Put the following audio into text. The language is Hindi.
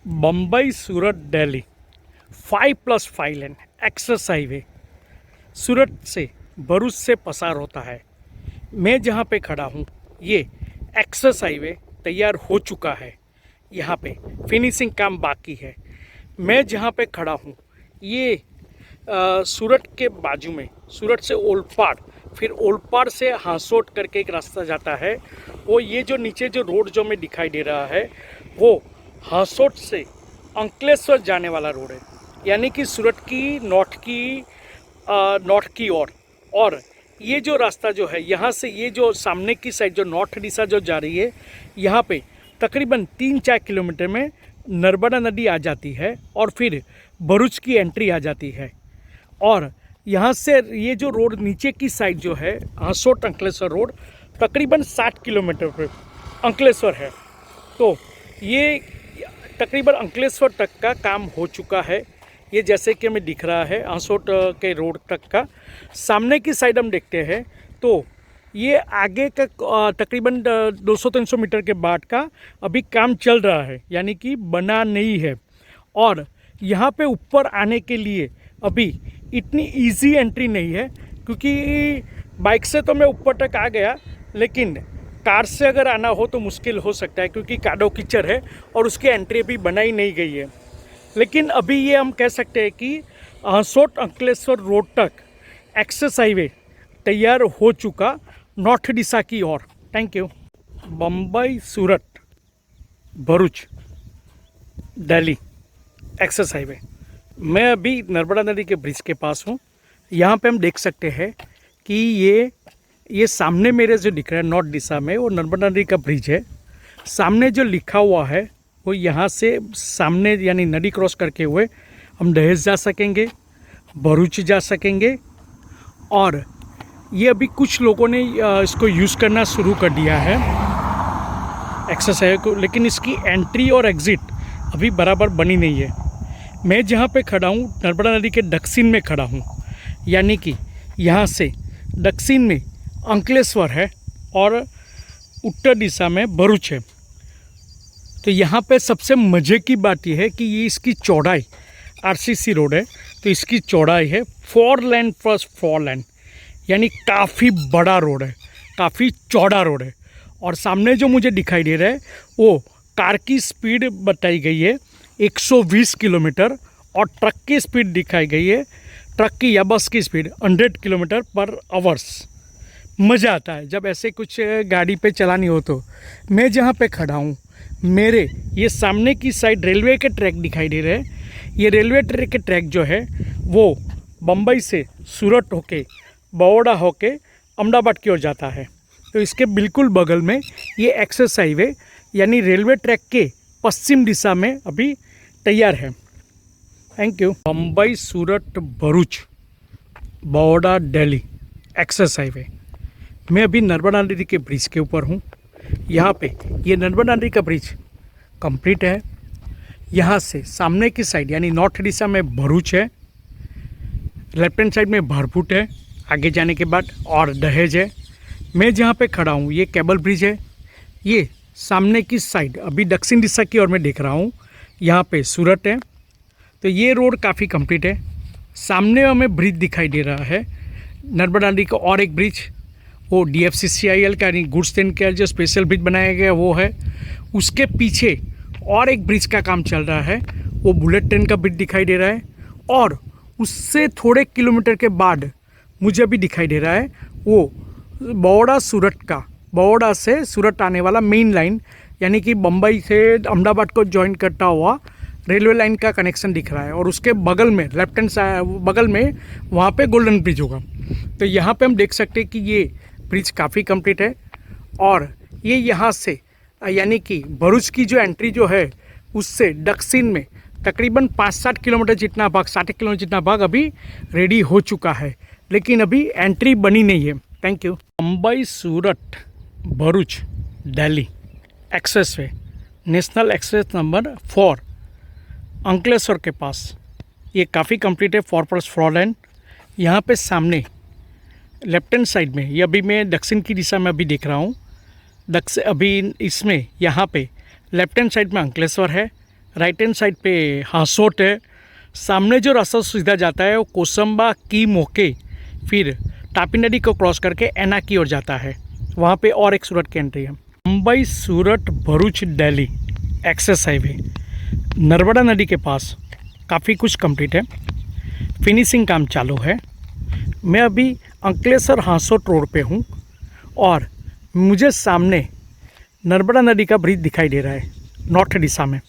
बम्बई सूरत दिल्ली 5+5 लेन एक्सेस हाईवे सूरत से भरूच से पसार होता है। मैं जहाँ पे खड़ा हूँ ये एक्सेस हाईवे तैयार हो चुका है। यहाँ पे फिनिशिंग काम बाकी है। मैं जहाँ पे खड़ा हूँ ये सूरत के बाजू में, सूरत से ओलपाड़, फिर ओलपाड़ से हांसोट करके एक रास्ता जाता है। वो ये जो नीचे जो रोड जो में दिखाई दे रहा है वो हांसोट से अंकलेश्वर जाने वाला रोड है, यानी कि सूरत की नॉर्थ की और ये जो रास्ता जो है यहाँ से ये जो सामने की साइड जो नॉर्थ दिशा जो जा रही है, यहाँ पे तकरीबन 3-4 किलोमीटर में नर्मदा नदी आ जाती है और फिर भरूच की एंट्री आ जाती है। और यहाँ से ये जो रोड नीचे की साइड जो है हांसोट अंकलेश्वर रोड तकरीबन 60 किलोमीटर पर अंकलेश्वर है। तो ये तकरीबन अंकलेश्वर तक का काम हो चुका है। ये जैसे कि हमें दिख रहा है हांसोट के रोड तक का। सामने की साइड हम देखते हैं तो ये आगे का तकरीबन 200-300 मीटर के बाद का अभी काम चल रहा है, यानी कि बना नहीं है। और यहाँ पे ऊपर आने के लिए अभी इतनी इजी एंट्री नहीं है, क्योंकि बाइक से तो मैं ऊपर तक आ गया, लेकिन कार से अगर आना हो तो मुश्किल हो सकता है, क्योंकि कादो कीचड़ है और उसकी एंट्री अभी बनाई नहीं गई है। लेकिन अभी ये हम कह सकते हैं कि हांसोट अंकलेश्वर रोड तक एक्सेस हाईवे तैयार हो चुका नॉर्थ दिशा की ओर। Thank you. Bombay Surat Bharuch Delhi access highway. मैं अभी नर्मदा नदी के ब्रिज के पास हूँ। यहाँ पे हम देख सकते हैं कि ये सामने मेरे जो दिख रहा है नॉर्थ दिशा में वो नर्मदा नदी का ब्रिज है। सामने जो लिखा हुआ है वो यहाँ से सामने यानी नदी क्रॉस करके हुए हम दहेज जा सकेंगे, भरूच जा सकेंगे। और ये अभी कुछ लोगों ने इसको यूज़ करना शुरू कर दिया है एक्सेस हाईवे को, लेकिन इसकी एंट्री और एग्ज़िट अभी बराबर बनी नहीं है। मैं जहाँ पे खड़ा हूँ नर्मदा नदी के दक्षिण में खड़ा हूँ, यानी कि यहाँ से दक्षिण में अंकलेश्वर है और उत्तर दिशा में भरूच है। तो यहाँ पे सबसे मज़े की बात यह है कि ये इसकी चौड़ाई आरसीसी रोड है, तो इसकी चौड़ाई है 4 लेन प्लस 4 लेन, यानी काफ़ी बड़ा रोड है, काफ़ी चौड़ा रोड है। और सामने जो मुझे दिखाई दे रहा है वो कार की स्पीड बताई गई है 120 किलोमीटर और ट्रक की स्पीड दिखाई गई है, ट्रक की या बस की स्पीड 100 किलोमीटर पर आवर्स। मज़ा आता है जब ऐसे कुछ गाड़ी पे चलानी हो। तो मैं जहाँ पे खड़ा हूँ मेरे ये सामने की साइड रेलवे के ट्रैक दिखाई दे रहे हैं। ये रेलवे ट्रैक के ट्रैक जो है वो बम्बई से सूरत होके बड़ौदा होके अहमदाबाद की ओर जाता है। तो इसके बिल्कुल बगल में ये एक्सेस हाईवे यानी रेलवे ट्रैक के पश्चिम दिशा में अभी तैयार है। Thank you. Bombay Surat Bharuch Baroda Delhi access highway. मैं अभी नर्मदा नदी के ब्रिज के ऊपर हूँ। यहाँ पे ये नर्मदा नदी का ब्रिज कंप्लीट है। यहाँ से सामने की साइड यानी नॉर्थ दिशा में भरूच है, लेफ्ट हैंड साइड में भरभूट है आगे जाने के बाद, और दहेज है। मैं जहाँ पे खड़ा हूँ ये केबल ब्रिज है। ये सामने की साइड अभी दक्षिण दिशा की ओर मैं देख रहा हूँ, यहाँ पे सूरत है। तो ये रोड काफ़ी कंप्लीट है। सामने हमें ब्रिज दिखाई दे रहा है नर्मदा नदी का, और एक ब्रिज वो DFCCIL का यानी गुड्स ट्रेन का जो स्पेशल ब्रिज बनाया गया वो है। उसके पीछे और एक ब्रिज का काम चल रहा है, वो बुलेट ट्रेन का ब्रिज दिखाई दे रहा है। और उससे थोड़े किलोमीटर के बाद मुझे भी दिखाई दे रहा है वो बड़ौदा सूरत का, बड़ौदा से सूरत आने वाला मेन लाइन, यानी कि बम्बई से अहमदाबाद को ज्वाइन करता हुआ रेलवे लाइन का कनेक्शन दिख रहा है। और उसके बगल में लेफ्ट हैंड बगल में वहाँ पे गोल्डन ब्रिज होगा। तो यहाँ पे हम देख सकते हैं कि ये ब्रिज काफ़ी कंप्लीट है। और ये यहाँ से यानी कि भरूच की जो एंट्री जो है उससे दक्षिण में तकरीबन 5-7 किलोमीटर जितना भाग, 60 किलोमीटर जितना भाग अभी रेडी हो चुका है, लेकिन अभी एंट्री बनी नहीं है। Thank you. Mumbai Surat Bharuch Delhi express way national express number 4 Ankleshwar के पास ये काफ़ी कंप्लीट है, 4+4 लेन। यहाँ पे सामने लेफ्ट हैंड साइड में, ये अभी मैं दक्षिण की दिशा में अभी देख रहा हूँ, अभी इसमें यहाँ पे लेफ्ट हैंड साइड में अंकलेश्वर है, राइट हैंड साइड पे हांसोट है। सामने जो रास्ता सीधा जाता है वो कोसंबा की मोके फिर तापी नदी को क्रॉस करके एना की ओर जाता है। वहाँ पे और एक सूरत की एंट्री है। मुंबई सूरत भरूच दिल्ली एक्सेस हाईवे नर्मदा नदी के पास काफ़ी कुछ कंप्लीट है, फिनिशिंग काम चालू है। मैं अभी अंकलेश्वर हांसोट रोड पे हूँ और मुझे सामने नर्मदा नदी का ब्रिज दिखाई दे रहा है नॉर्थ दिशा में।